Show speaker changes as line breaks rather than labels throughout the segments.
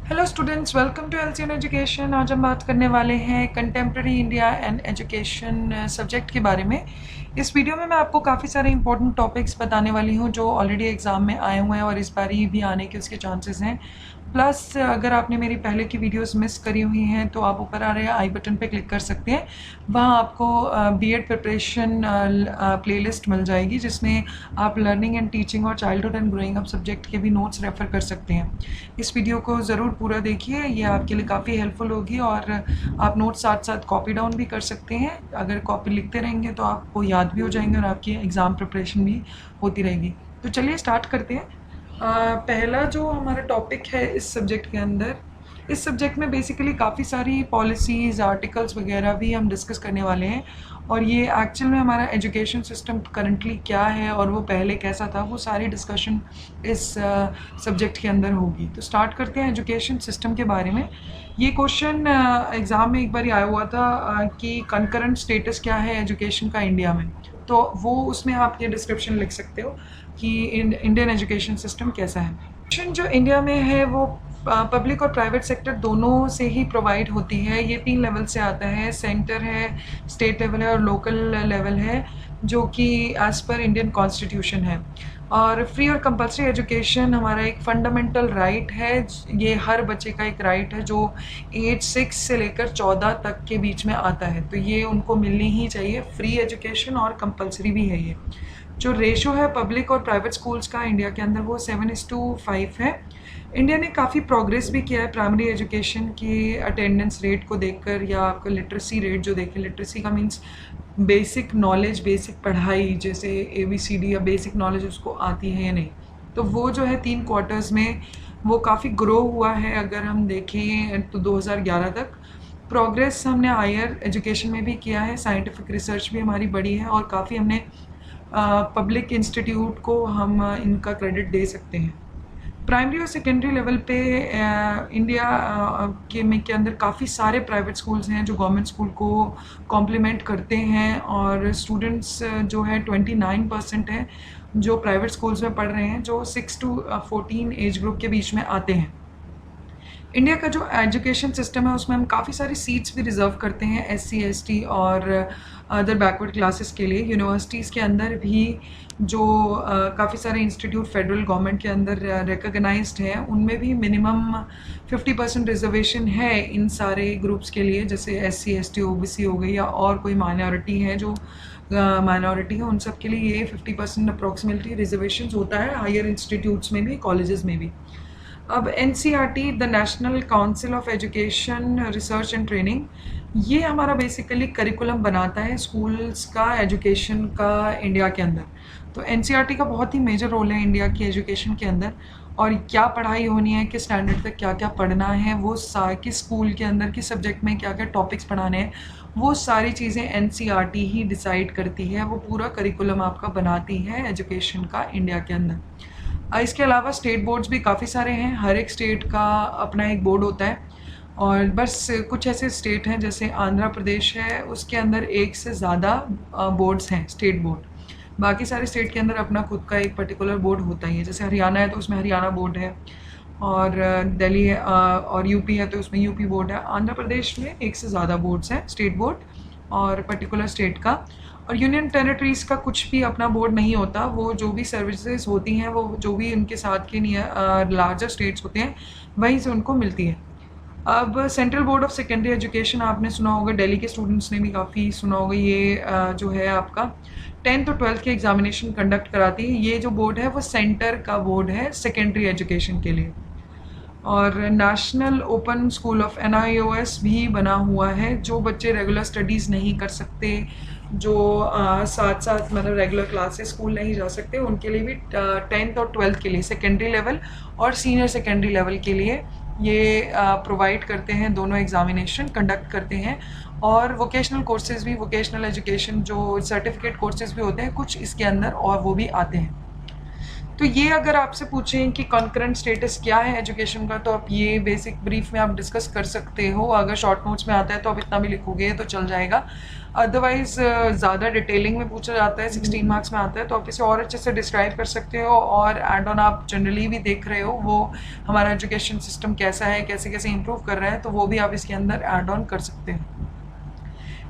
Hello students, welcome to LCN education. आज हम बात करने वाले हैं contemporary India and education subject के बारे में। इस वीडियो में मैं आपको काफ़ी सारे इंपॉर्टेंट टॉपिक्स बताने वाली हूँ जो ऑलरेडी एग्ज़ाम में आए हुए हैं और इस बार ही भी आने के उसके चांसेस हैं। प्लस अगर आपने मेरी पहले की वीडियोस मिस करी हुई हैं तो आप ऊपर आ रहे आई बटन पे क्लिक कर सकते हैं। वहाँ आपको बीएड प्रिपरेशन प्लेलिस्ट मिल जाएगी जिसमें आप लर्निंग एंड टीचिंग और childhood and growing up subject के भी नोट्स रेफ़र कर सकते हैं। इस वीडियो को ज़रूर पूरा देखिए, ये आपके लिए काफ़ी हेल्पफुल होगी और आप नोट्स साथ साथ कॉपी डाउन भी कर सकते हैं। अगर कॉपी लिखते रहेंगे तो आपको याद भी हो जाएंगे और आपकी एग्ज़ाम प्रिपरेशन भी होती रहेगी। तो चलिए स्टार्ट करते हैं। पहला जो हमारा टॉपिक है इस सब्जेक्ट के अंदर, इस सब्जेक्ट में बेसिकली काफ़ी सारी पॉलिसीज़, आर्टिकल्स वगैरह भी हम डिस्कस करने वाले हैं और ये एक्चुअल में हमारा एजुकेशन सिस्टम करंटली क्या है और वो पहले कैसा था, वो सारी डिस्कशन इस सब्जेक्ट के अंदर होगी। तो स्टार्ट करते हैं एजुकेशन सिस्टम के बारे में। ये क्वेश्चन एग्ज़ाम में एक बार आया हुआ था कि कंकरेंट स्टेटस क्या है एजुकेशन का इंडिया में। तो वो उसमें आप ये डिस्क्रिप्शन लिख सकते हो कि इंडियन एजुकेशन सिस्टम कैसा है। एजुकेशन जो इंडिया में है वो पब्लिक और प्राइवेट सेक्टर दोनों से ही प्रोवाइड होती है। ये 3 लेवल से आता है, सेंटर है, स्टेट लेवल है और लोकल लेवल है, जो कि एज़ पर इंडियन कॉन्स्टिट्यूशन है। और फ्री और कंपल्सरी एजुकेशन हमारा एक फंडामेंटल राइट है। ये हर बच्चे का एक राइट है जो एज 6 से लेकर 14 तक के बीच में आता है, तो ये उनको मिलनी ही चाहिए। फ्री एजुकेशन और कंपल्सरी भी है। ये जो रेशो है पब्लिक और प्राइवेट स्कूल्स का इंडिया के अंदर वो 7:5 है। इंडिया ने काफ़ी प्रोग्रेस भी किया है प्राइमरी एजुकेशन की अटेंडेंस रेट को देखकर, या आपका लिटरेसी रेट जो देखें। लिटरेसी का मीन्स बेसिक नॉलेज, बेसिक पढ़ाई, जैसे ABCD या बेसिक नॉलेज उसको आती है या नहीं। तो वो जो है 3 क्वार्टर्स में वो काफ़ी ग्रो हुआ है। अगर हम देखें तो 2011 तक प्रोग्रेस हमने हायर एजुकेशन में भी किया है। साइंटिफिक रिसर्च भी हमारी बड़ी है और काफ़ी हमने पब्लिक इंस्टीट्यूट को हम इनका क्रेडिट दे सकते हैं। प्राइमरी और सेकेंडरी लेवल पे इंडिया के अंदर काफ़ी सारे प्राइवेट स्कूल्स हैं जो गवर्नमेंट स्कूल को कॉम्प्लीमेंट करते हैं और स्टूडेंट्स जो है 29% है जो प्राइवेट स्कूल्स में पढ़ रहे हैं, जो 6 to 14 एज ग्रुप के बीच में आते हैं। इंडिया का जो एजुकेशन सिस्टम है उसमें हम काफ़ी सारी सीट्स भी रिज़र्व करते हैं SC ST और अदर बैकवर्ड क्लासेस के लिए। यूनिवर्सिटीज़ के अंदर भी जो काफ़ी सारे इंस्टीट्यूट फेडरल गवर्नमेंट के अंदर रिकॉग्नाइज्ड हैं, उनमें भी मिनिमम 50% रिजर्वेशन है इन सारे ग्रुप्स के लिए। जैसे SC ST OBC हो गई या और कोई माइनॉरिटी है जो माइनॉरिटी है, उन सब के लिए ये 50% अप्रॉक्सीमेटली रिजर्वेशन होता है हायर इंस्टीट्यूट्स में भी, कॉलेजेस में भी। अब NCERT, the national council of education research and training, ये हमारा बेसिकली करिकुलम बनाता है स्कूल्स का, एजुकेशन का इंडिया के अंदर। तो NCERT का बहुत ही मेजर रोल है इंडिया की एजुकेशन के अंदर, और क्या पढ़ाई होनी है, किस स्टैंडर्ड तक क्या क्या पढ़ना है, वो किस स्कूल के अंदर किस सब्जेक्ट में क्या क्या टॉपिक्स पढ़ाने हैं, वो सारी चीज़ें NCERT ही डिसाइड करती है। वो पूरा करिकुलम आपका बनाती है एजुकेशन का इंडिया के अंदर। इसके अलावा स्टेट बोर्ड्स भी काफ़ी सारे हैं। हर एक स्टेट का अपना एक बोर्ड होता है और बस कुछ ऐसे स्टेट हैं जैसे आंध्र प्रदेश है, उसके अंदर एक से ज़्यादा बोर्ड्स हैं, स्टेट बोर्ड। बाकी सारे स्टेट के अंदर अपना खुद का एक पर्टिकुलर बोर्ड होता ही है। जैसे हरियाणा है तो उसमें हरियाणा बोर्ड है, और दिल्ली है और यूपी है तो उसमें यूपी बोर्ड है। आंध्र प्रदेश में एक से ज़्यादा बोर्ड्स हैं, स्टेट बोर्ड और पर्टिकुलर स्टेट का। और यूनियन टेरिटरीज़ का कुछ भी अपना बोर्ड नहीं होता। वो जो भी सर्विसेज होती हैं, वो जो भी उनके साथ के लार्जर स्टेट्स होते हैं, वहीं से उनको मिलती है। अब central board of secondary education आपने सुना होगा, दिल्ली के स्टूडेंट्स ने भी काफ़ी सुना होगा। ये जो है आपका 10th और 12th के एग्जामिनेशन कंडक्ट कराती है। ये जो बोर्ड है वो सेंटर का बोर्ड है सेकेंडरी एजुकेशन के लिए। और national open school of NIOS भी बना हुआ है। जो बच्चे रेगुलर स्टडीज़ नहीं कर सकते, जो साथ साथ मतलब रेगुलर क्लासेस स्कूल नहीं जा सकते, उनके लिए भी 10th और 12th के लिए सेकेंडरी लेवल और सीनियर सेकेंडरी लेवल के लिए ये प्रोवाइड करते हैं, दोनों एग्जामिनेशन कंडक्ट करते हैं। और वोकेशनल कोर्सेज़ भी, वोकेशनल एजुकेशन जो सर्टिफिकेट कोर्सेज़ भी होते हैं कुछ इसके अंदर, और वो भी आते हैं। तो ये अगर आपसे पूछें कि कॉन्करेंट स्टेटस क्या है एजुकेशन का, तो आप ये बेसिक ब्रीफ में आप डिस्कस कर सकते हो। अगर शॉर्ट नोट्स में आता है तो आप इतना भी लिखोगे तो चल जाएगा। अदरवाइज ज़्यादा डिटेलिंग में पूछा जाता है, 16 मार्क्स में आता है, तो आप इसे और अच्छे से डिस्क्राइब कर सकते हो। और एड ऑन आप जनरली भी देख रहे हो वो हमारा एजुकेशन सिस्टम कैसा है, कैसे कैसे इंप्रूव कर रहा है, तो वो भी आप इसके अंदर एड ऑन कर सकते हो।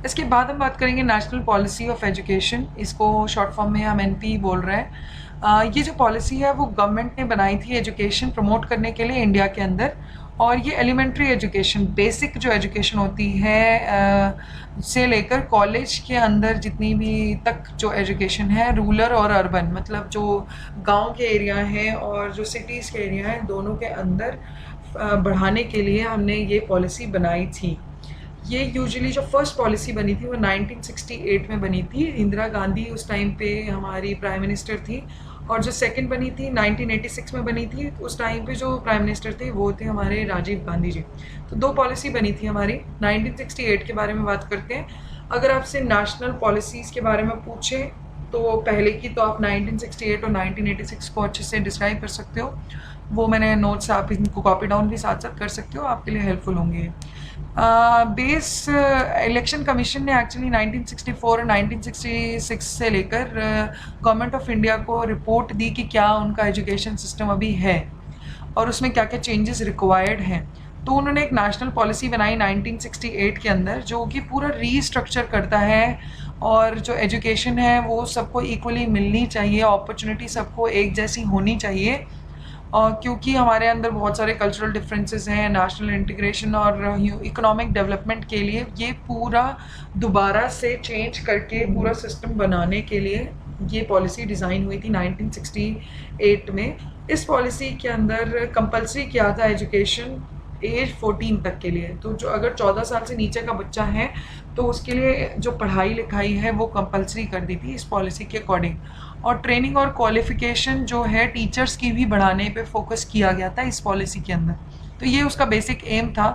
इसके बाद हम बात करेंगे नेशनल पॉलिसी ऑफ एजुकेशन, इसको शॉर्ट फॉर्म में हम एनपी बोल रहे हैं। ये जो पॉलिसी है वो गवर्नमेंट ने बनाई थी एजुकेशन प्रमोट करने के लिए इंडिया के अंदर। और ये एलिमेंट्री एजुकेशन, बेसिक जो एजुकेशन होती है से लेकर कॉलेज के अंदर जितनी भी तक जो एजुकेशन है, रूरल और अर्बन, मतलब जो गांव के एरिया हैं और जो सिटीज़ के एरिया हैं, दोनों के अंदर बढ़ाने के लिए हमने ये पॉलिसी बनाई थी। ये यूजुअली जो फर्स्ट पॉलिसी बनी थी वो 1968 में बनी थी, इंदिरा गांधी उस टाइम पे हमारी प्राइम मिनिस्टर थी। और जो सेकंड बनी थी 1986 में बनी थी, उस टाइम पे जो प्राइम मिनिस्टर थे वो थे हमारे राजीव गांधी जी। तो दो पॉलिसी बनी थी हमारी। 1968 के बारे में बात करते हैं। अगर आपसे नेशनल पॉलिसीज़ के बारे में पूछें तो पहले की तो आप 1968 और 1986 को अच्छे से डिस्क्राइब कर सकते हो। वो मैंने नोट्स, आप इनको कॉपी डाउन भी साथ साथ कर सकते हो, आपके लिए हेल्पफुल होंगे। बेस इलेक्शन कमीशन ने एक्चुअली 1964 और 1966 से लेकर गवर्नमेंट ऑफ इंडिया को रिपोर्ट दी कि क्या उनका एजुकेशन सिस्टम अभी है और उसमें क्या क्या चेंजेस रिक्वायर्ड हैं। तो उन्होंने एक नेशनल पॉलिसी बनाई 1968 के अंदर, जो कि पूरा रीस्ट्रक्चर करता है। और जो एजुकेशन है वो सबको इक्वली मिलनी चाहिए, अपॉर्चुनिटी सबको एक जैसी होनी चाहिए। क्योंकि हमारे अंदर बहुत सारे कल्चरल डिफरेंसेस हैं, नेशनल इंटीग्रेशन और इकोनॉमिक डेवलपमेंट के लिए ये पूरा दोबारा से चेंज करके पूरा सिस्टम बनाने के लिए ये पॉलिसी डिज़ाइन हुई थी 1968 में। इस पॉलिसी के अंदर कंपलसरी किया था एजुकेशन एज 14 तक के लिए। तो जो अगर 14 साल से नीचे का बच्चा है तो उसके लिए जो पढ़ाई लिखाई है वो कंपलसरी कर दी थी इस पॉलिसी के अकॉर्डिंग। और ट्रेनिंग और क्वालिफिकेशन जो है टीचर्स की भी बढ़ाने पे फोकस किया गया था इस पॉलिसी के अंदर। तो ये उसका बेसिक एम था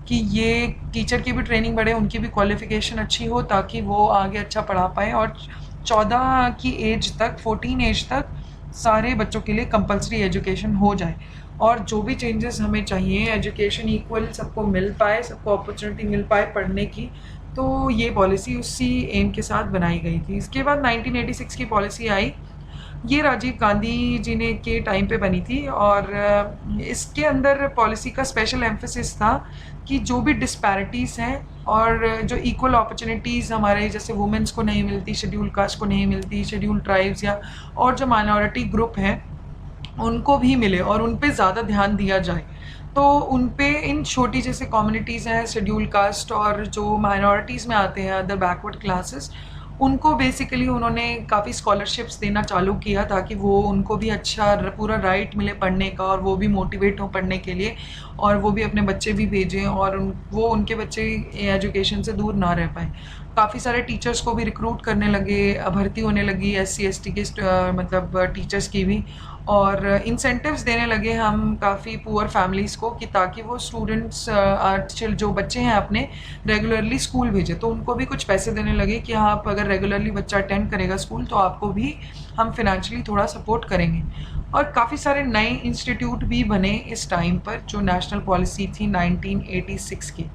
कि ये टीचर की भी ट्रेनिंग बढ़े, उनकी भी क्वालिफिकेशन अच्छी हो, ताकि वो आगे अच्छा पढ़ा पाए। और 14 की एज तक, 14 एज तक सारे बच्चों के लिए कंपलसरी एजुकेशन हो जाए। और जो भी चेंजेस हमें चाहिए, एजुकेशन इक्वल सबको मिल पाए, सबको अपॉर्चुनिटी मिल पाए पढ़ने की, तो ये पॉलिसी उसी एम के साथ बनाई गई थी। इसके बाद 1986 की पॉलिसी आई। ये राजीव गांधी जी ने के टाइम पे बनी थी। और इसके अंदर पॉलिसी का स्पेशल एम्फेसिस था कि जो भी डिस्पैरिटीज़ हैं और जो इक्वल अपॉर्चुनिटीज़ हमारे जैसे वुमेंस को नहीं मिलती, शेड्यूल कास्ट को नहीं मिलती, शेड्यूल ट्राइब्स या और जो माइनॉरिटी ग्रुप हैं उनको भी मिले और उन पे ज़्यादा ध्यान दिया जाए। तो उन पे इन छोटी जैसे कम्युनिटीज़ हैं, शेड्यूल कास्ट और जो माइनॉरिटीज़ में आते हैं अदर बैकवर्ड क्लासेस, उनको बेसिकली उन्होंने काफ़ी स्कॉलरशिप्स देना चालू किया ताकि वो उनको भी अच्छा पूरा राइट मिले पढ़ने का और वो भी मोटिवेट हो पढ़ने के लिए और वो भी अपने बच्चे भी भेजें और वो उनके बच्चे एजुकेशन से दूर ना रह पाए। काफ़ी सारे टीचर्स को भी रिक्रूट करने लगे, भर्ती होने लगी SC ST के मतलब टीचर्स की भी। और इंसेंटिव्स देने लगे हम काफ़ी पुअर फैमिलीज़ को कि ताकि वो स्टूडेंट्स जो बच्चे हैं अपने रेगुलरली स्कूल भेजें। तो उनको भी कुछ पैसे देने लगे कि हाँ, आप अगर रेगुलरली बच्चा अटेंड करेगा स्कूल तो आपको भी हम फिनेंशियली थोड़ा सपोर्ट करेंगे। और काफ़ी सारे नए इंस्टीट्यूट भी बने इस टाइम पर, जो नेशनल पॉलिसी थी 1986 की।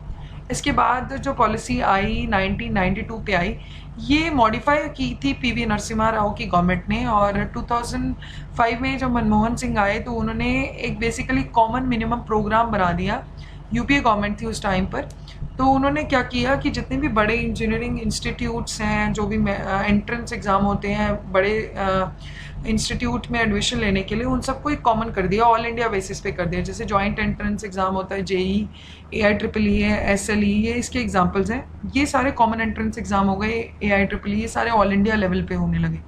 इसके बाद जो पॉलिसी आई 1992 पे आई, ये मॉडिफाई की थी PV नरसिम्हा राव की गवर्नमेंट ने। और 2005 में जब मनमोहन सिंह आए तो उन्होंने एक बेसिकली कॉमन मिनिमम प्रोग्राम बना दिया। यूपीए गवर्नमेंट थी उस टाइम पर। तो उन्होंने क्या किया कि जितने भी बड़े इंजीनियरिंग इंस्टीट्यूट्स हैं, जो भी एंट्रेंस एग्ज़ाम होते हैं बड़े इंस्टीट्यूट में एडमिशन लेने के लिए, उन सबको एक कॉमन कर दिया, ऑल इंडिया बेसिस पे कर दिया। जैसे जॉइंट एंट्रेंस एग्ज़ाम होता है, JEE, AIEEE है, SLE, ये इसके एग्जांपल्स हैं। ये सारे कॉमन एंट्रेंस एग्ज़ाम हो गए, AIEEE, ये सारे ऑल इंडिया लेवल पे होने लगे।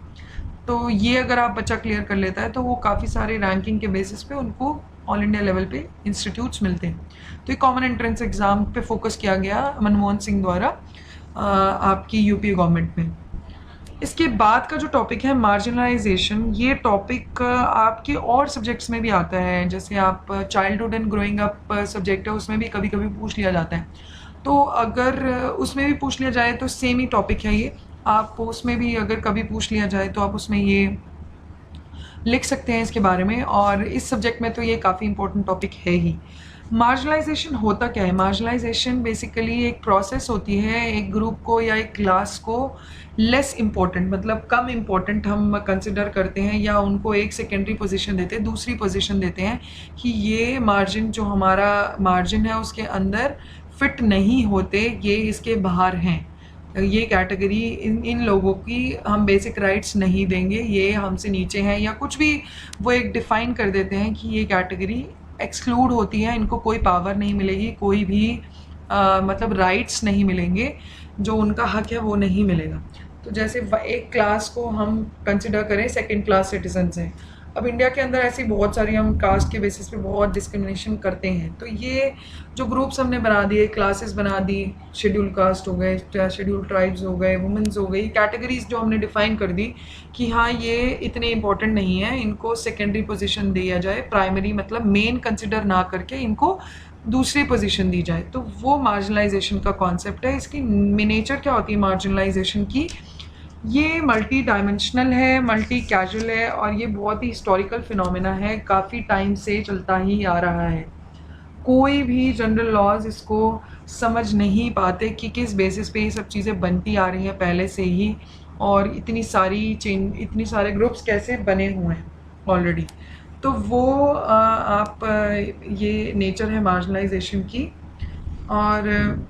तो ये अगर आप बच्चा क्लियर कर लेता है तो वो काफ़ी सारे रैंकिंग के बेसिस पे उनको ऑल इंडिया लेवल पे इंस्टीट्यूट्स मिलते हैं। तो ये कॉमन एंट्रेंस एग्ज़ाम पे फोकस किया गया मनमोहन सिंह द्वारा आपकी यूपीए गवर्नमेंट में। इसके बाद का जो टॉपिक है मार्जिनलाइजेशन, ये टॉपिक आपके और सब्जेक्ट्स में भी आता है। जैसे आप childhood and growing up subject है, उसमें भी कभी कभी पूछ लिया जाता है। तो अगर उसमें भी पूछ लिया जाए तो सेम ही टॉपिक है ये। आप उसमें भी अगर कभी पूछ लिया जाए तो आप उसमें ये लिख सकते हैं इसके बारे में, और इस सब्जेक्ट में तो ये काफ़ी इंपॉर्टेंट टॉपिक है ही। मार्जिनलाइजेशन होता क्या है? मार्जिनलाइजेशन बेसिकली एक प्रोसेस होती है एक ग्रुप को या एक क्लास को लेस इम्पोर्टेंट, मतलब कम इम्पोर्टेंट हम कंसिडर करते हैं, या उनको एक सेकेंडरी पोजीशन देते हैं, दूसरी पोजीशन देते हैं कि ये मार्जिन जो हमारा मार्जिन है उसके अंदर फिट नहीं होते, ये इसके बाहर हैं, ये कैटेगरी इन लोगों की हम बेसिक राइट्स नहीं देंगे, ये हमसे नीचे हैं, या कुछ भी वो एक डिफ़ाइन कर देते हैं कि ये कैटेगरी एक्सक्लूड होती है, इनको कोई पावर नहीं मिलेगी, कोई भी मतलब राइट्स नहीं मिलेंगे, जो उनका हक है वो नहीं मिलेगा। तो जैसे एक क्लास को हम कंसिडर करें सेकंड क्लास सिटीजन्स हैं। अब इंडिया के अंदर ऐसी बहुत सारी हम कास्ट के बेसिस पे बहुत डिस्क्रिमिनेशन करते हैं, तो ये जो ग्रुप्स हमने बना दिए, क्लासेस बना दी, शेड्यूल कास्ट हो गए, शेड्यूल ट्राइब्स हो गए, वुमेंस हो गई, कैटेगरीज जो हमने डिफाइन कर दी कि हाँ ये इतने इंपॉर्टेंट नहीं है, इनको सेकेंडरी पोजीशन दिया जाए, प्राइमरी मतलब मेन कंसिडर ना करके इनको दूसरी पोजीशन दी जाए, तो वो मार्जिनलाइजेशन का कॉन्सेप्ट है। इसकी नेचर क्या होती है मार्जिनलाइजेशन की? ये मल्टी डायमेंशनल है, मल्टी कैजुअल है, और ये बहुत ही हिस्टोरिकल फिनोमेना है, काफ़ी टाइम से चलता ही आ रहा है। कोई भी जनरल लॉज इसको समझ नहीं पाते कि किस बेसिस पे ये सब चीज़ें बनती आ रही हैं पहले से ही, और इतनी सारे ग्रुप्स कैसे बने हुए हैं ऑलरेडी। तो वो ये नेचर है मार्जिनलाइजेशन की। और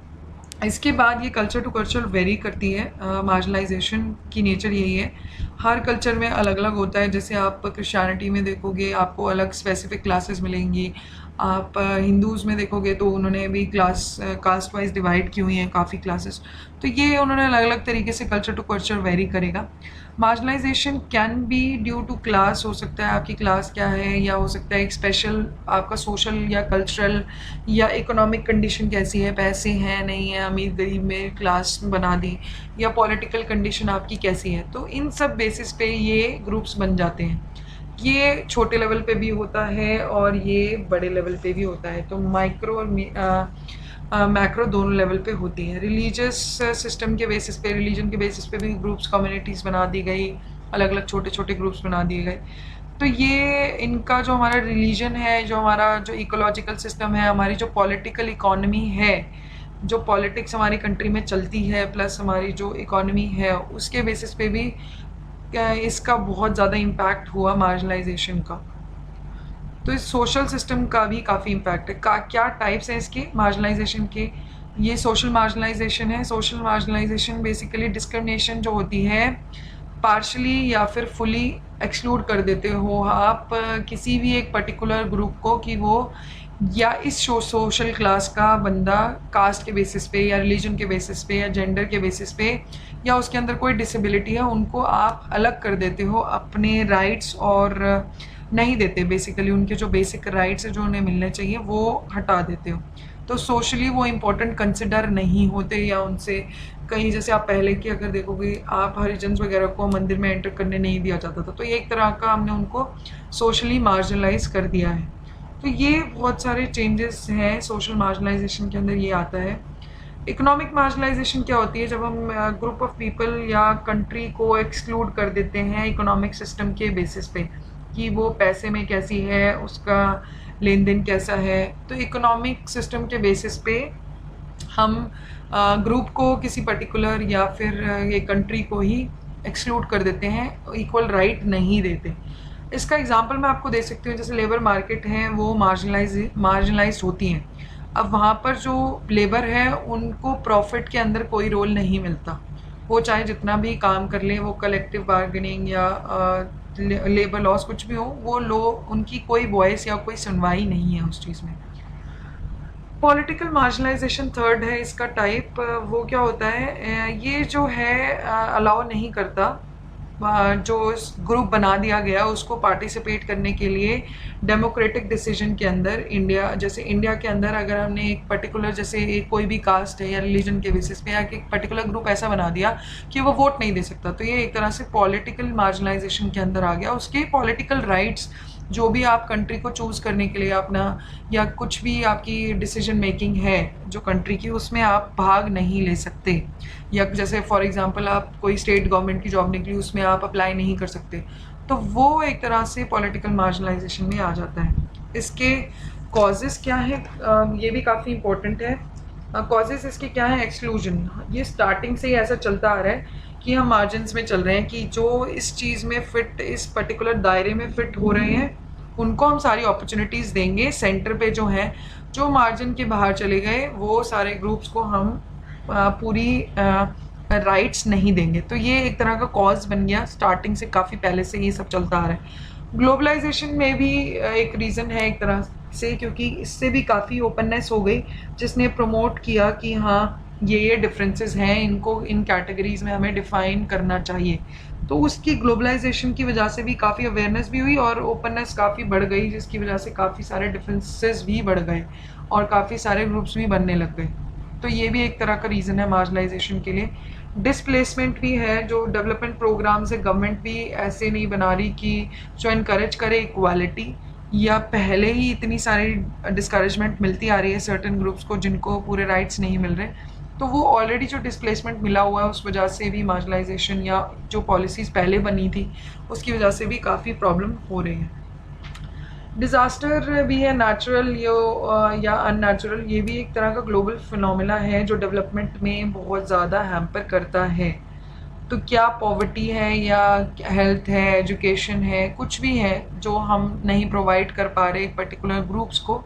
इसके बाद ये कल्चर टू कल्चर वेरी करती है। मार्जिनलाइजेशन की नेचर यही है, हर कल्चर में अलग अलग होता है। जैसे आप क्रिश्चियनिटी में देखोगे आपको अलग स्पेसिफिक क्लासेस मिलेंगी, आप हिंदूज़ में देखोगे तो उन्होंने भी कास्ट वाइज डिवाइड की हुई हैं काफ़ी क्लासेस, तो ये उन्होंने अलग अलग तरीके से कल्चर टू कल्चर वेरी करेगा। Marginalisation can be due to class, हो सकता है आपकी क्लास क्या है, या हो सकता है एक स्पेशल आपका सोशल या कल्चरल या इकोनॉमिक कंडीशन कैसी है, पैसे हैं नहीं है, अमीर गरीब में क्लास बना दी, या पॉलिटिकल कंडीशन आपकी कैसी है। तो इन सब बेसिस पे ये ग्रुप्स बन जाते हैं। ये छोटे लेवल पे भी होता है और ये बड़े लेवल पे भी होता है, तो माइक्रो और मैक्रो दोनों लेवल पे होती है। रिलीजियस सिस्टम के बेसिस पे, रिलीजन के बेसिस पे भी ग्रुप्स कम्युनिटीज़ बना दी गई, अलग अलग छोटे छोटे ग्रुप्स बना दिए गए। तो ये इनका जो हमारा रिलीजन है, जो हमारा जो इकोलॉजिकल सिस्टम है, हमारी जो पॉलिटिकल इकोनॉमी है, जो पॉलिटिक्स हमारी कंट्री में चलती है, प्लस हमारी जो इकोनॉमी है, उसके बेसिस पे भी इसका बहुत ज़्यादा इम्पैक्ट हुआ मार्जिनलाइजेशन का। तो इस सोशल सिस्टम का भी काफ़ी इम्पैक्ट है। क्या टाइप्स हैं इसके मार्जिनलाइजेशन के? ये सोशल मार्जिनलाइजेशन है। सोशल मार्जिनलाइजेशन बेसिकली डिस्क्रिमिनेशन जो होती है, पार्शली या फिर फुली एक्सक्लूड कर देते हो आप किसी भी एक पर्टिकुलर ग्रुप को, कि वो या इस सोशल क्लास का बंदा कास्ट के बेसिस पे, या रिलीजन के बेसिस पे, या जेंडर के बेसिस पे, या उसके अंदर कोई डिसेबिलिटी है, उनको आप अलग कर देते हो, अपने राइट्स और नहीं देते, बेसिकली उनके जो बेसिक राइट्स है जो उन्हें मिलने चाहिए वो हटा देते हो। तो सोशली वो इम्पोर्टेंट कंसिडर नहीं होते, या उनसे कहीं, जैसे आप पहले की अगर देखोगे, आप हरिजन्स वगैरह को मंदिर में एंटर करने नहीं दिया जाता था, तो ये एक तरह का हमने उनको सोशली मार्जिनलाइज कर दिया है। तो ये बहुत सारे चेंजेस हैं सोशल मार्जिनलाइजेशन के अंदर, ये आता है। इकोनॉमिक मार्जिनलाइजेशन क्या होती है? जब हम ग्रुप ऑफ पीपल या कंट्री को एक्सक्लूड कर देते हैं इकोनॉमिक सिस्टम के बेसिस पे, कि वो पैसे में कैसी है, उसका लेन देन कैसा है। तो इकोनॉमिक सिस्टम के बेसिस पे हम ग्रुप को, किसी पर्टिकुलर या फिर एक कंट्री को ही एक्सक्लूड कर देते हैं, इक्वल राइट नहीं देते। इसका एग्जांपल मैं आपको दे सकती हूँ, जैसे लेबर मार्केट है वो मार्जिनलाइज्ड होती हैं। अब वहाँ पर जो लेबर है उनको प्रॉफिट के अंदर कोई रोल नहीं मिलता, वो चाहे जितना भी काम कर ले, वो कलेक्टिव बार्गेनिंग या लेबर लॉस कुछ भी हो, वो उनकी कोई वॉइस या कोई सुनवाई नहीं है उस चीज़ में। पॉलिटिकल मार्जिनलाइजेशन थर्ड है इसका टाइप। वो क्या होता है, ये जो है अलाउ नहीं करता जो ग्रुप बना दिया गया उसको पार्टिसिपेट करने के लिए डेमोक्रेटिक डिसीजन के अंदर। जैसे इंडिया के अंदर अगर हमने एक पर्टिकुलर, जैसे कोई भी कास्ट है या रिलीजन के बेसिस पे, या एक पर्टिकुलर ग्रुप ऐसा बना दिया कि वो वोट नहीं दे सकता, तो ये एक तरह से पॉलिटिकल मार्जिनलाइजेशन के अंदर आ गया। उसके पॉलिटिकल राइट्स, जो भी आप कंट्री को चूज़ करने के लिए अपना, या कुछ भी आपकी डिसीजन मेकिंग है जो कंट्री की, उसमें आप भाग नहीं ले सकते। या जैसे फॉर एग्जांपल आप कोई स्टेट गवर्नमेंट की जॉब निकली, उसमें आप अप्लाई नहीं कर सकते। तो वो एक तरह से पॉलिटिकल मार्जिनलाइजेशन में आ जाता है। इसके कॉजेज़ क्या हैं, ये भी काफ़ी इम्पोर्टेंट है। कॉजेज़ इसके क्या हैं? एक्सक्लूजन। ये स्टार्टिंग से ही ऐसा चलता आ रहा है कि हम मार्जिन्स में चल रहे हैं कि जो इस चीज़ में फ़िट, इस पर्टिकुलर दायरे में फ़िट हो रहे हैं उनको हम सारी अपॉर्चुनिटीज़ देंगे। सेंटर पे जो हैं, जो मार्जिन के बाहर चले गए वो सारे ग्रुप्स को हम पूरी राइट्स नहीं देंगे। तो ये एक तरह का कॉज बन गया, स्टार्टिंग से काफ़ी पहले से ये सब चलता आ रहा है। ग्लोबलाइजेशन में भी एक रीज़न है एक तरह से, क्योंकि इससे भी काफ़ी ओपननेस हो गई, जिसने प्रमोट किया कि हाँ ये डिफरेंसेस हैं, इनको इन कैटेगरीज़ में हमें डिफ़ाइन करना चाहिए। तो उसकी ग्लोबलाइजेशन की वजह से भी काफ़ी अवेयरनेस भी हुई और ओपननेस काफ़ी बढ़ गई, जिसकी वजह से काफ़ी सारे डिफरेंसेस भी बढ़ गए और काफ़ी सारे ग्रुप्स भी बनने लग गए। तो ये भी एक तरह का रीज़न है मार्जिनलाइजेशन के लिए। डिसप्लेसमेंट भी है, जो डेवलपमेंट प्रोग्राम्स है गवर्नमेंट भी ऐसे नहीं बना रही कि जो इनकरेज करे इक्वालिटी, या पहले ही इतनी सारी डिस्करेजमेंट मिलती आ रही है सर्टेन ग्रुप्स को जिनको पूरे राइट्स नहीं मिल रहे, तो वो ऑलरेडी जो डिस्प्लेसमेंट मिला हुआ है उस वजह से भी मार्जिनलाइजेशन या जो पॉलिसीज़ पहले बनी थी उसकी वजह से भी काफ़ी प्रॉब्लम हो रही है। डिज़ास्टर भी है, नेचुरल या अननेचुरल, ये भी एक तरह का ग्लोबल फिनोमेना है जो डेवलपमेंट में बहुत ज़्यादा हैम्पर करता है। तो क्या पॉवर्टी है या हेल्थ है, एजुकेशन है, कुछ भी है जो हम नहीं प्रोवाइड कर पा रहे पर्टिकुलर ग्रुप्स को,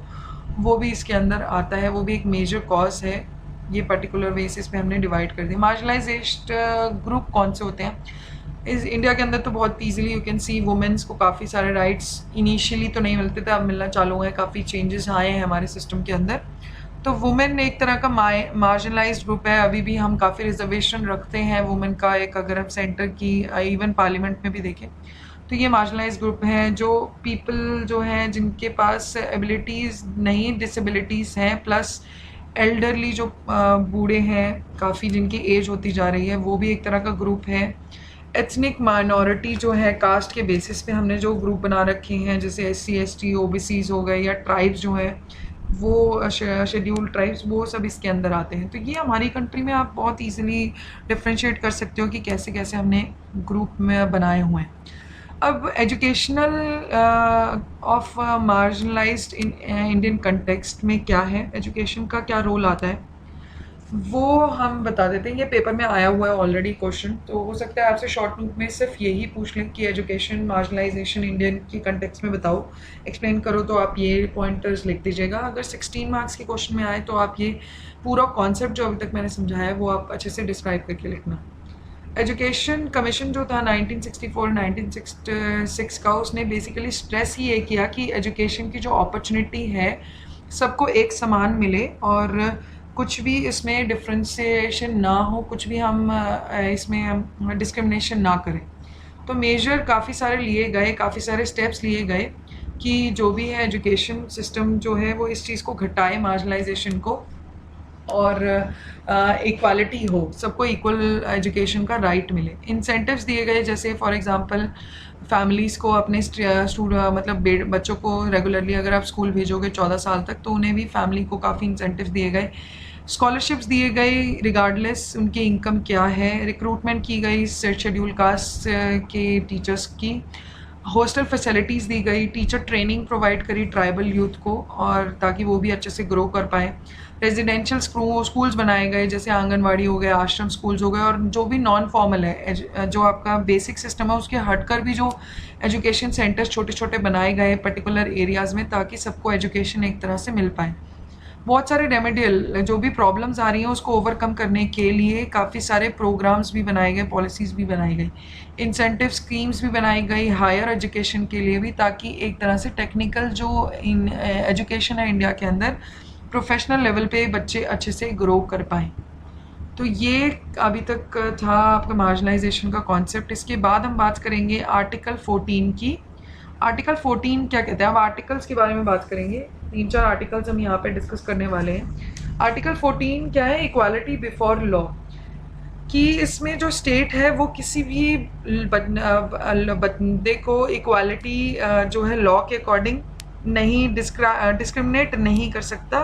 वो भी इसके अंदर आता है, वो भी एक मेजर कॉज है। ये पर्टिकुलर बेसिस पे हमने डिवाइड कर दिया। मार्जिनलाइज्ड ग्रुप कौन से होते हैं? इस इंडिया के अंदर तो बहुत easily you can see womens को काफ़ी सारे राइट्स इनिशियली तो नहीं मिलते थे, अब मिलना चालू हुए हैं, काफ़ी चेंजेस आए हैं हमारे सिस्टम के अंदर। तो वुमेन एक तरह का मार्जिनलाइज्ड ग्रुप है, अभी भी हम काफ़ी रिजर्वेशन रखते हैं वुमेन का। एक अगर आप सेंटर की इवन पार्लियामेंट में भी देखें तो ये मार्जिनलाइज्ड ग्रुप हैं, जो पीपल जो हैं जिनके पास एबिलिटीज़ नहीं, डिसेबिलिटीज़ हैं, प्लस एल्डरली जो बूढ़े हैं काफ़ी, जिनकी एज होती जा रही है, वो भी एक तरह का ग्रुप है। एथनिक माइनॉरिटी जो है, कास्ट के बेसिस पे हमने जो ग्रुप बना रखे हैं, जैसे SC ST OBCs हो गए, या ट्राइब्स जो हैं वो शेड्यूल्ड ट्राइब्स, वो सब इसके अंदर आते हैं। तो ये हमारी कंट्री में आप बहुत इजीली डिफ्रेंशिएट कर सकते हो कि कैसे कैसे हमने ग्रुप में बनाए हुए हैं। अब educational of marginalised in Indian context में क्या है, एजुकेशन का क्या रोल आता है, वो हम बता देते हैं। ये पेपर में आया हुआ है ऑलरेडी क्वेश्चन, तो हो सकता है आपसे शॉर्ट नोट में सिर्फ यही पूछ लें कि एजुकेशन मार्जिनलाइजेशन इंडियन की कंटेक्स्ट में बताओ, एक्सप्लेन करो, तो आप ये पॉइंटर्स लिख दीजिएगा। अगर 16 मार्क्स के क्वेश्चन में आए तो आप ये पूरा कॉन्सेप्ट जो अभी तक मैंने समझाया है वो आप अच्छे से डिस्क्राइब करके लिखना। एजुकेशन कमीशन जो था 1964-1966 का, उसने बेसिकली स्ट्रेस ही ये किया कि एजुकेशन की जो अपॉर्चुनिटी है सबको एक समान मिले और कुछ भी इसमें डिफ्रेंशिएशन ना हो, कुछ भी हम इसमें डिस्क्रिमिनेशन ना करें। तो मेजर काफ़ी सारे लिए गए, काफ़ी सारे स्टेप्स लिए गए कि जो भी है एजुकेशन सिस्टम जो है वो इस चीज़ को घटाए, मार्जिनलाइजेशन को, और इक्वालिटी हो, सबको इक्वल एजुकेशन का राइट मिले। इंसेंटिव्स दिए गए, जैसे फॉर एग्जांपल फैमिलीज़ को अपने मतलब बच्चों को रेगुलरली अगर आप स्कूल भेजोगे 14 साल तक, तो उन्हें भी फैमिली को काफ़ी इंसेंटिव्स दिए गए। स्कॉलरशिप्स दिए गए रिगार्डलेस उनकी इनकम क्या है। रिक्रूटमेंट की गई शेड्यूल कास्ट के टीचर्स की। हॉस्टल फैसिलिटीज़ दी गई, टीचर ट्रेनिंग प्रोवाइड करी ट्राइबल यूथ को, और ताकि वो भी अच्छे से ग्रो कर पाएँ। रेजिडेंशियल स्कूल्स बनाए गए, जैसे आंगनवाड़ी हो गए, आश्रम स्कूल्स हो गए, और जो भी नॉन फॉर्मल है, जो आपका बेसिक सिस्टम है उसके हटकर भी जो एजुकेशन सेंटर्स छोटे छोटे बनाए गए पर्टिकुलर एरियाज़ में, ताकि सबको एजुकेशन एक तरह से मिल पाए। बहुत सारे रेमेडियल जो भी प्रॉब्लम्स आ रही हैं उसको ओवरकम करने के लिए काफ़ी सारे प्रोग्राम्स भी बनाए गए, पॉलिसीज़ भी बनाई गई, इंसेंटिव स्कीम्स भी बनाई गई हायर एजुकेशन के लिए भी, ताकि एक तरह से टेक्निकल जो एजुकेशन है इंडिया के अंदर प्रोफेशनल लेवल पे बच्चे अच्छे से ग्रो कर पाएँ। तो ये अभी तक था आपका मार्जिनलाइजेशन का कॉन्सेप्ट। इसके बाद हम बात करेंगे आर्टिकल 14 की। आर्टिकल 14 क्या कहते हैं, अब आर्टिकल्स के बारे में बात करेंगे। 3-4 आर्टिकल्स हम यहाँ पे डिस्कस करने वाले हैं। आर्टिकल 14 क्या है, इक्वालिटी बिफोर लॉ, कि इसमें जो स्टेट है वो किसी भी बंदे को इक्वालिटी जो है लॉ के अकॉर्डिंग नहीं डिस्क्रिमिनेट नहीं कर सकता।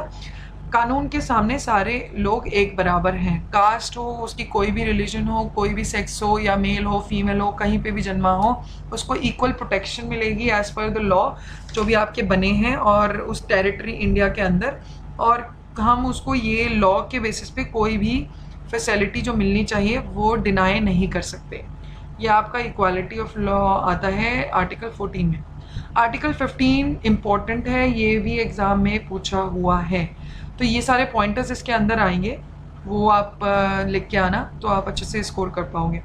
कानून के सामने सारे लोग एक बराबर हैं। कास्ट हो, उसकी कोई भी रिलीजन हो, कोई भी सेक्स हो, या मेल हो फीमेल हो, कहीं पे भी जन्मा हो, उसको इक्वल प्रोटेक्शन मिलेगी एज पर द लॉ जो भी आपके बने हैं और उस टेरिटरी इंडिया के अंदर। और हम उसको ये लॉ के बेसिस पे कोई भी फैसिलिटी जो मिलनी चाहिए वो डिनाई नहीं कर सकते। ये आपका इक्वालिटी ऑफ लॉ आता है आर्टिकल 14 में। आर्टिकल 15 इम्पॉर्टेंट है, ये भी एग्ज़ाम में पूछा हुआ है। तो ये सारे पॉइंटर्स इसके अंदर आएंगे, वो आप लिख के आना तो आप अच्छे से स्कोर कर पाओगे।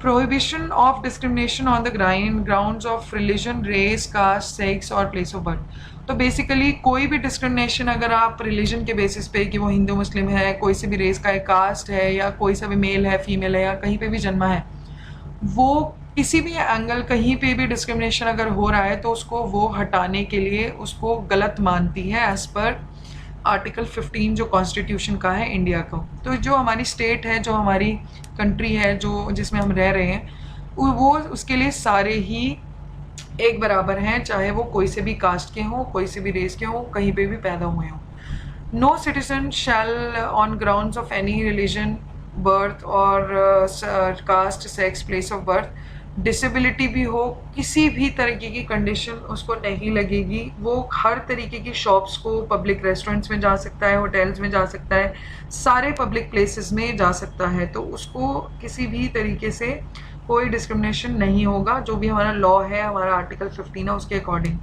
Prohibition of discrimination on the grounds of religion, race, caste, sex और प्लेस ऑफ बर्थ। तो बेसिकली कोई भी डिस्क्रिमिनेशन अगर आप रिलीजन के बेसिस पे कि वो हिंदू मुस्लिम है, कोई से भी रेस का है, कास्ट है, या कोई सा भी मेल है फीमेल है, या कहीं पे भी जन्मा है, वो किसी भी एंगल कहीं पे भी डिस्क्रिमिनेशन अगर हो रहा है तो उसको वो हटाने के लिए उसको गलत मानती है एज पर आर्टिकल 15 जो कॉन्स्टिट्यूशन का है इंडिया का। तो जो हमारी स्टेट है, जो हमारी कंट्री है, जो जिसमें हम रह रहे हैं, वो उसके लिए सारे ही एक बराबर हैं, चाहे वो कोई से भी कास्ट के हों, कोई से भी रेस के हों, कहीं पे भी पैदा हुए हों। No citizen shall on grounds of any religion, birth और caste, sex, place of birth, disability भी हो, किसी भी तरीके की कंडीशन उसको नहीं लगेगी। वो हर तरीके की शॉप्स को, पब्लिक रेस्टोरेंट्स में जा सकता है, होटल्स में जा सकता है, सारे पब्लिक प्लेसेस में जा सकता है। तो उसको किसी भी तरीके से कोई डिस्क्रिमिनेशन नहीं होगा, जो भी हमारा लॉ है, हमारा आर्टिकल 15 है उसके अकॉर्डिंग।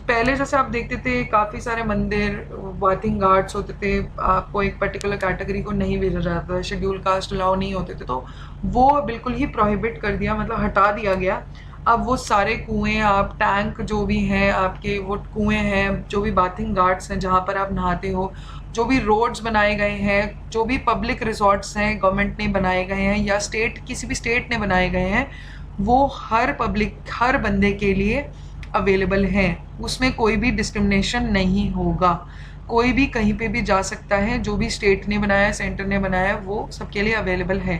पहले जैसे आप देखते थे काफ़ी सारे मंदिर, बाथिंग घाट्स होते थे, आपको एक पर्टिकुलर कैटेगरी को नहीं भेजा जाता था, शेड्यूल कास्ट अलाउ नहीं होते थे, तो वो बिल्कुल ही प्रोहिबिट कर दिया, मतलब हटा दिया गया। अब वो सारे कुएं, आप टैंक जो भी हैं आपके, वो कुएं हैं, जो भी बाथिंग घाट्स हैं जहाँ पर आप नहाते हो, जो भी रोड्स बनाए गए हैं, जो भी पब्लिक रिसोर्ट्स हैं गवर्नमेंट ने बनाए गए हैं या स्टेट, किसी भी स्टेट ने बनाए गए हैं, वो हर पब्लिक, हर बंदे के लिए अवेलेबल हैं। उसमें कोई भी डिस्क्रिमिनेशन नहीं होगा, कोई भी कहीं पे भी जा सकता है। जो भी स्टेट ने बनाया है, सेंटर ने बनाया है, वो सबके लिए अवेलेबल है।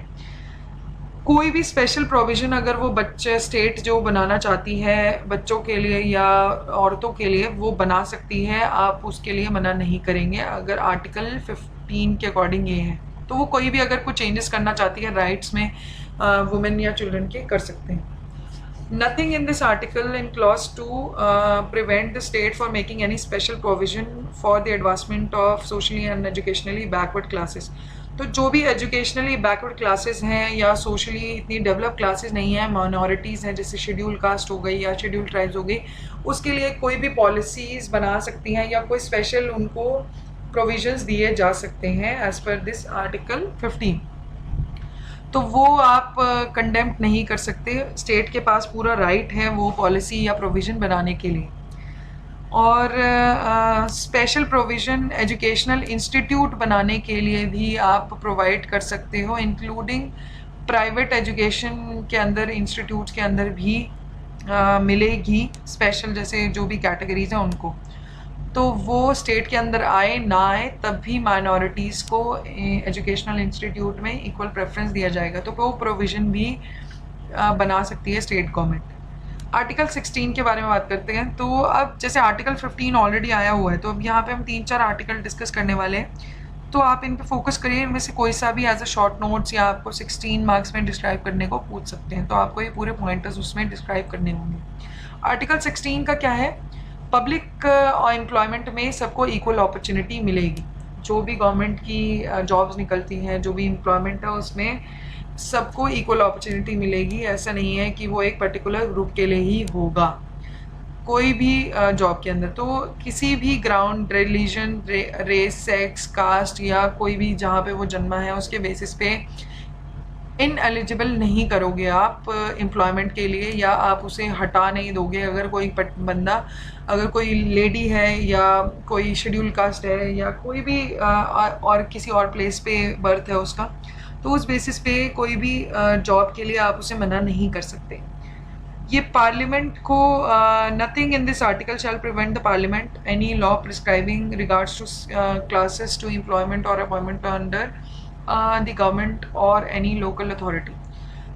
कोई भी स्पेशल प्रोविज़न अगर वो बच्चे, स्टेट जो बनाना चाहती है बच्चों के लिए या औरतों के लिए, वो बना सकती है, आप उसके लिए मना नहीं करेंगे अगर आर्टिकल 15 के अकॉर्डिंग ये है। तो वो कोई भी अगर कुछ चेंजेस करना चाहती है राइट्स में वुमेन या चिल्ड्रन के, कर सकते हैं। Nothing in this article in clause 2 prevent the state for making any special provision for the advancement of socially and educationally backward classes. तो जो भी एजुकेशनली बैकवर्ड क्लासेस हैं या सोशली इतनी डेवलप क्लासेस नहीं हैं, माइनॉरिटीज़ हैं, जैसे शेड्यूल कास्ट हो गई या शेड्यूल ट्राइब्स हो गई, उसके लिए कोई भी पॉलिसीज़ बना सकती हैं या कोई स्पेशल उनको प्रोविजंस दिए जा सकते हैं एज पर दिस आर्टिकल 15। तो वो आप कंडेम्प्ट नहीं कर सकते, स्टेट के पास पूरा राइट है वो पॉलिसी या प्रोविज़न बनाने के लिए। और स्पेशल प्रोविज़न एजुकेशनल इंस्टीट्यूट बनाने के लिए भी आप प्रोवाइड कर सकते हो, इंक्लूडिंग प्राइवेट एजुकेशन के अंदर, इंस्टीट्यूट्स के अंदर भी मिलेगी स्पेशल, जैसे जो भी कैटेगरीज हैं उनको। तो वो स्टेट के अंदर आए ना आए, तब भी माइनॉरिटीज़ को एजुकेशनल इंस्टीट्यूट में इक्वल प्रेफरेंस दिया जाएगा। तो वो प्रोविज़न भी बना सकती है स्टेट गवर्नमेंट। आर्टिकल 16 के बारे में बात करते हैं। तो अब जैसे आर्टिकल 15 ऑलरेडी आया हुआ है, तो अब यहाँ पे हम 3-4 आर्टिकल डिस्कस करने वाले हैं, तो आप इन पे फोकस करिए। इनमें से कोई सा भी एज अ शॉर्ट नोट्स या आपको 16 मार्क्स में डिस्क्राइब करने को पूछ सकते हैं, तो आपको ये पूरे पॉइंटर्स उसमें डिस्क्राइब करने होंगे। आर्टिकल 16 का क्या है? पब्लिक एम्प्लॉयमेंट में सबको इक्वल अपॉर्चुनिटी मिलेगी। जो भी गवर्नमेंट की जॉब्स निकलती हैं, जो भी एम्प्लॉयमेंट है, उसमें सबको इक्वल अपॉर्चुनिटी मिलेगी। ऐसा नहीं है कि वो एक पर्टिकुलर ग्रुप के लिए ही होगा, कोई भी जॉब के अंदर। तो किसी भी ground, religion, race, sex, caste या कोई भी जहाँ पे वो जन्मा है उसके बेसिस पे इनएलिजिबल नहीं करोगे आप एम्प्लॉयमेंट के लिए, या आप उसे हटा नहीं दोगे। अगर कोई बंदा, अगर कोई लेडी है या कोई शेड्यूल कास्ट है या कोई भी और किसी और प्लेस पे बर्थ है उसका, तो उस बेसिस पे कोई भी जॉब के लिए आप उसे मना नहीं कर सकते। ये पार्लियामेंट को, nothing in this article shall prevent the parliament any law prescribing regards to classes to employment और अपॉइंटमेंट अंडर द गवर्नमेंट और एनी लोकल अथॉरिटी।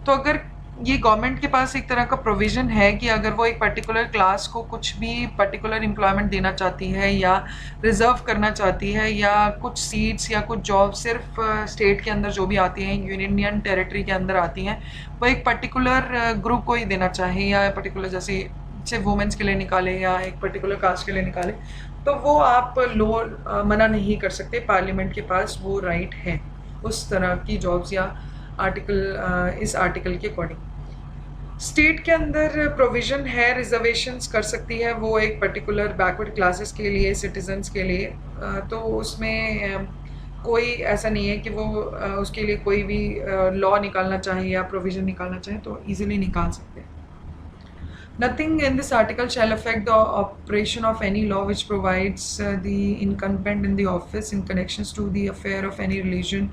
तो अगर ये गवर्नमेंट के पास एक तरह का प्रोविज़न है कि अगर वो एक पर्टिकुलर क्लास को कुछ भी पर्टिकुलर एम्प्लॉयमेंट देना चाहती है या रिज़र्व करना चाहती है या कुछ सीट्स या कुछ जॉब सिर्फ स्टेट के अंदर जो भी आती हैं, यूनियन टेरिटरी के अंदर आती हैं, वो एक पर्टिकुलर ग्रुप को ही देना चाहे या पर्टिकुलर जैसे वुमेंस के लिए निकाले या एक पर्टिकुलर कास्ट के लिए निकाले, तो वो आप मना नहीं कर सकते। पार्लियामेंट के पास वो राइट है उस तरह की जॉब्स या इस आर्टिकल के अकॉर्डिंग। स्टेट के अंदर प्रोविज़न है, रिजर्वेशंस कर सकती है वो एक पर्टिकुलर बैकवर्ड क्लासेस के लिए, सिटीजन्स के लिए। तो उसमें कोई ऐसा नहीं है कि वो उसके लिए कोई भी लॉ निकालना चाहे या प्रोविज़न निकालना चाहे तो इजीली निकाल सकते हैं। Nothing in this article shall affect the operation of any law which provides the incumbent in the office in connections to the affair of any religion.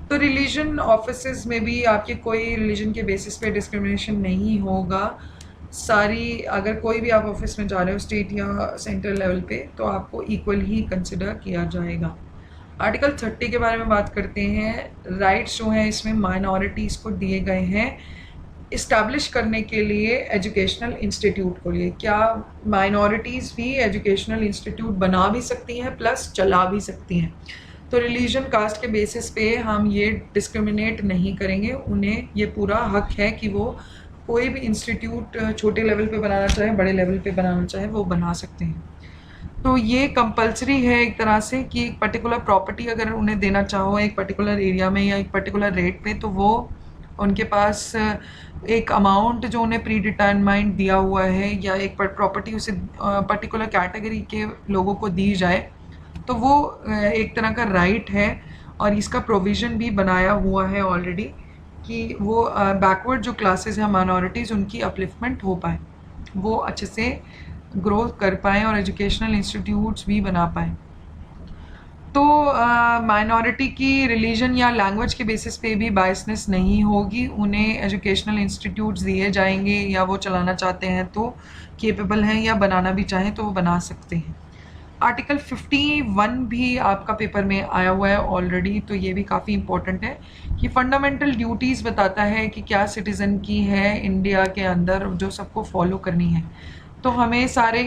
तो रिलीजन ऑफिसेज में भी आपके कोई रिलीजन के बेसिस पे डिस्क्रिमिनेशन नहीं होगा। सारी अगर कोई भी आप ऑफिस में जा रहे हो स्टेट या सेंट्रल लेवल पे तो आपको इक्वल ही कंसिडर किया जाएगा। आर्टिकल 30 के बारे में बात करते हैं। राइट्स जो हैं इसमें माइनॉरिटीज़ को दिए गए हैं इस्टेब्लिश करने के लिए एजुकेशनल इंस्टीट्यूट को लिए। क्या माइनॉरिटीज़ भी एजुकेशनल इंस्टीट्यूट बना भी सकती हैं प्लस चला भी सकती हैं। तो रिलीजन कास्ट के बेसिस पे हम ये डिस्क्रिमिनेट नहीं करेंगे, उन्हें ये पूरा हक है कि वो कोई भी इंस्टीट्यूट छोटे लेवल पे बनाना चाहे बड़े लेवल पे बनाना चाहे वो बना सकते हैं। तो ये कंपलसरी है एक तरह से कि एक पर्टिकुलर प्रॉपर्टी अगर उन्हें देना चाहो एक पर्टिकुलर एरिया में या एक पर्टिकुलर रेट पे तो वो उनके पास एक अमाउंट जो उन्हें प्री डिटरमाइंड दिया हुआ है या एक प्रॉपर्टी उसे पर्टिकुलर कैटेगरी के लोगों को दी जाए तो वो एक तरह का राइट है। और इसका प्रोविज़न भी बनाया हुआ है ऑलरेडी कि वो बैकवर्ड जो क्लासेस हैं माइनॉरिटीज़ उनकी अपलिफ्टमेंट हो पाए, वो अच्छे से ग्रो कर पाएँ और एजुकेशनल इंस्टीट्यूट्स भी बना पाएँ। तो माइनॉरिटी की रिलीजन या लैंग्वेज के बेसिस पे भी बायसनेस नहीं होगी, उन्हें एजुकेशनल इंस्टीट्यूट्स दिए जाएंगे या वो चलाना चाहते हैं तो केपेबल हैं या बनाना भी चाहें तो वो बना सकते हैं। आर्टिकल 51 भी आपका पेपर में आया हुआ है ऑलरेडी, तो ये भी काफ़ी इम्पोर्टेंट है कि फंडामेंटल ड्यूटीज़ बताता है कि क्या सिटीज़न की है इंडिया के अंदर जो सबको फॉलो करनी है। तो हमें सारे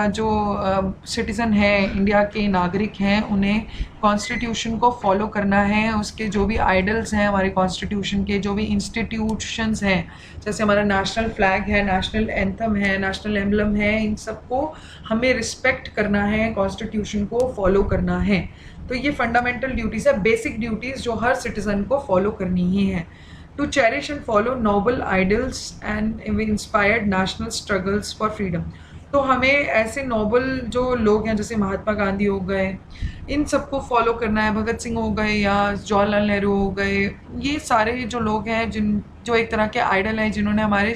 जो सिटीज़न हैं इंडिया के नागरिक हैं उन्हें कॉन्स्टिट्यूशन को फॉलो करना है। उसके जो भी आइडल्स हैं हमारे कॉन्स्टिट्यूशन के, जो भी इंस्टीट्यूशंस हैं, जैसे हमारा नेशनल फ्लैग है, नेशनल एंथम है, नेशनल एम्बलम है, इन सबको हमें रिस्पेक्ट करना है, कॉन्स्टिट्यूशन को फॉलो करना है। तो ये फंडामेंटल ड्यूटीज़ है, बेसिक ड्यूटीज़ जो हर सिटीज़न को फॉलो करनी ही है। To cherish and follow noble ideals and inspired national struggles for freedom. तो हमें ऐसे नोबल जो लोग हैं जैसे महात्मा गांधी हो गए, इन सबको फॉलो करना है। भगत सिंह हो गए या जवाहरलाल नेहरू हो गए, ये सारे जो लोग हैं जो एक तरह के आइडल हैं जिन्होंने हमारे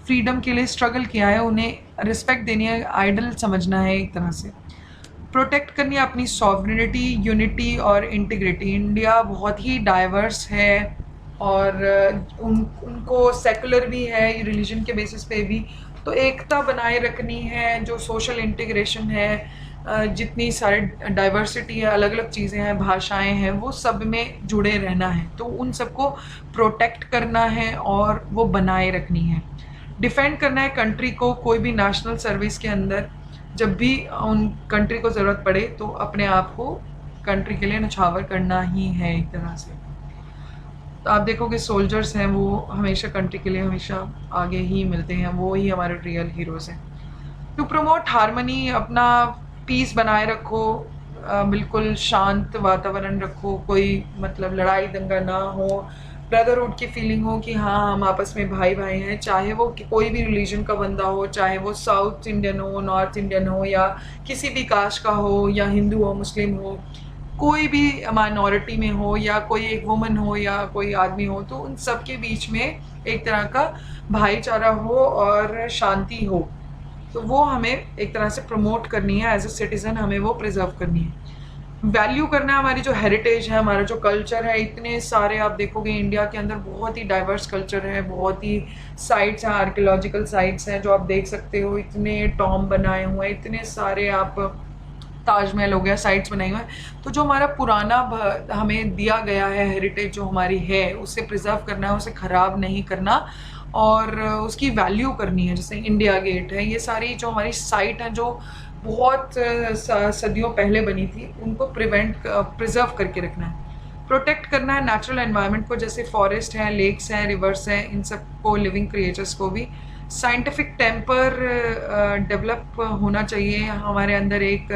फ्रीडम के लिए स्ट्रगल किया है, उन्हें रिस्पेक्ट देनी है, आइडल समझना है एक तरह से। प्रोटेक्ट करनी है अपनी सॉवरेनिटी, यूनिटी और इंटीग्रिटी। इंडिया बहुत ही डाइवर्स है और उनको सेकुलर भी है रिलीजन के बेसिस पे भी, तो एकता बनाए रखनी है। जो सोशल इंटीग्रेशन है, जितनी सारी डाइवर्सिटी है, अलग अलग चीज़ें हैं, भाषाएं हैं, वो सब में जुड़े रहना है। तो उन सबको प्रोटेक्ट करना है और वो बनाए रखनी है। डिफेंड करना है कंट्री को, कोई भी नेशनल सर्विस के अंदर जब भी उन कंट्री को ज़रूरत पड़े तो अपने आप को कंट्री के लिए नछावर करना ही है एक तरह से। तो आप देखोगे सोल्जर्स हैं वो हमेशा कंट्री के लिए हमेशा आगे ही मिलते हैं, वो ही हमारे रियल हीरोज़ हैं। टू प्रमोट हारमनी, अपना पीस बनाए रखो, बिल्कुल शांत वातावरण रखो, कोई मतलब लड़ाई दंगा ना हो, ब्रदरहुड की फीलिंग हो कि हाँ हम आपस में भाई भाई हैं, चाहे वो कोई भी रिलीजन का बंदा हो, चाहे वो साउथ इंडियन हो, नॉर्थ इंडियन हो या किसी भी कास्ट का हो या हिंदू हो, मुस्लिम हो, कोई भी माइनॉरिटी में हो या कोई एक वुमन हो या कोई आदमी हो, तो उन सब के बीच में एक तरह का भाईचारा हो और शांति हो। तो वो हमें एक तरह से प्रमोट करनी है, एज ए सिटीज़न हमें वो प्रिजर्व करनी है। वैल्यू करना है हमारी जो हेरिटेज है, हमारा जो कल्चर है। इतने सारे आप देखोगे इंडिया के अंदर बहुत ही डाइवर्स कल्चर है, बहुत ही साइट्स हैं, आर्कियोलॉजिकल साइट्स हैं जो आप देख सकते हो, इतने टॉम बनाए हुए हैं, इतने सारे आप ताजमहल हो गया, साइट्स बनाई हुए हैं। तो जो हमारा पुराना हमें दिया गया है हेरिटेज जो हमारी है, उसे प्रिजर्व करना है, उसे ख़राब नहीं करना और उसकी वैल्यू करनी है। जैसे इंडिया गेट है, ये सारी जो हमारी साइट हैं जो बहुत सदियों पहले बनी थी, उनको प्रिजर्व करके रखना है, प्रोटेक्ट करना है नेचुरल एनवायरनमेंट को, जैसे फॉरेस्ट है, लेक्स हैं, रिवर्स हैं, इन सबको, लिविंग क्रिएचर्स को भी। साइंटिफिक टेम्पर डेवलप होना चाहिए हमारे अंदर, एक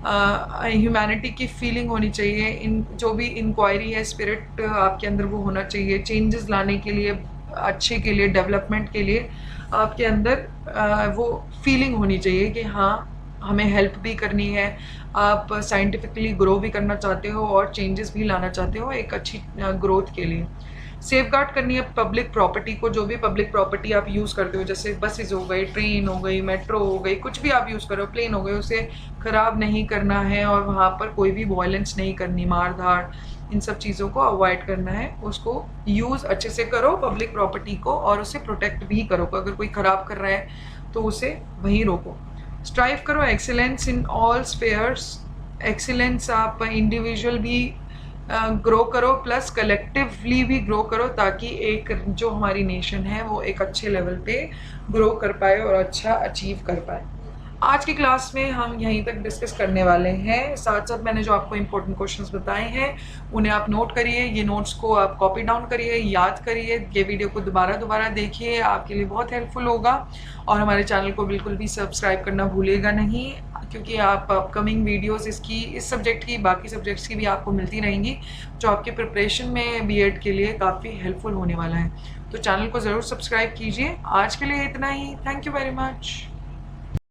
ह्यूमैनिटी की फीलिंग होनी चाहिए, इन जो भी इंक्वायरी है, स्पिरिट आपके अंदर वो होना चाहिए, चेंजेस लाने के लिए, अच्छे के लिए, डेवलपमेंट के लिए आपके अंदर वो फीलिंग होनी चाहिए कि हाँ हमें हेल्प भी करनी है, आप साइंटिफिकली ग्रो भी करना चाहते हो और चेंजेस भी लाना चाहते हो एक अच्छी ग्रोथ के लिए। सेफगार्ड करनी है पब्लिक प्रॉपर्टी को, जो भी पब्लिक प्रॉपर्टी आप यूज़ करते हो, जैसे बसेस हो गई, ट्रेन हो गई, मेट्रो हो गई, कुछ भी आप यूज़ करो, प्लेन हो गए, उसे ख़राब नहीं करना है और वहाँ पर कोई भी वायलेंस नहीं करनी, मार धाड़, इन सब चीज़ों को अवॉइड करना है। उसको यूज़ अच्छे से करो पब्लिक प्रॉपर्टी को, और उसे प्रोटेक्ट भी करो। अगर कोई ख़राब कर रहा है तो उसे वहीं रोको। स्ट्राइव करो excellence in all spheres, excellence आप इंडिविजुअल भी ग्रो करो प्लस कलेक्टिवली भी ग्रो करो, ताकि एक जो हमारी नेशन है वो एक अच्छे लेवल पे ग्रो कर पाए और अच्छा अचीव कर पाए। आज की क्लास में हम यहीं तक डिस्कस करने वाले हैं। साथ साथ मैंने जो आपको इम्पोर्टेंट क्वेश्चंस बताए हैं उन्हें आप नोट करिए, ये नोट्स को आप कॉपी डाउन करिए, याद करिए, ये वीडियो को दोबारा देखिए, आपके लिए बहुत हेल्पफुल होगा। और हमारे चैनल को बिल्कुल भी सब्सक्राइब करना भूलिएगा नहीं, क्योंकि आप अपकमिंग वीडियोस इस सब्जेक्ट की, बाकी सब्जेक्ट्स की भी आपको मिलती रहेंगी, जो आपके प्रिपरेशन में बीएड के लिए काफ़ी हेल्पफुल होने वाला है। तो चैनल को ज़रूर सब्सक्राइब कीजिए। आज के लिए इतना ही। Thank you very much.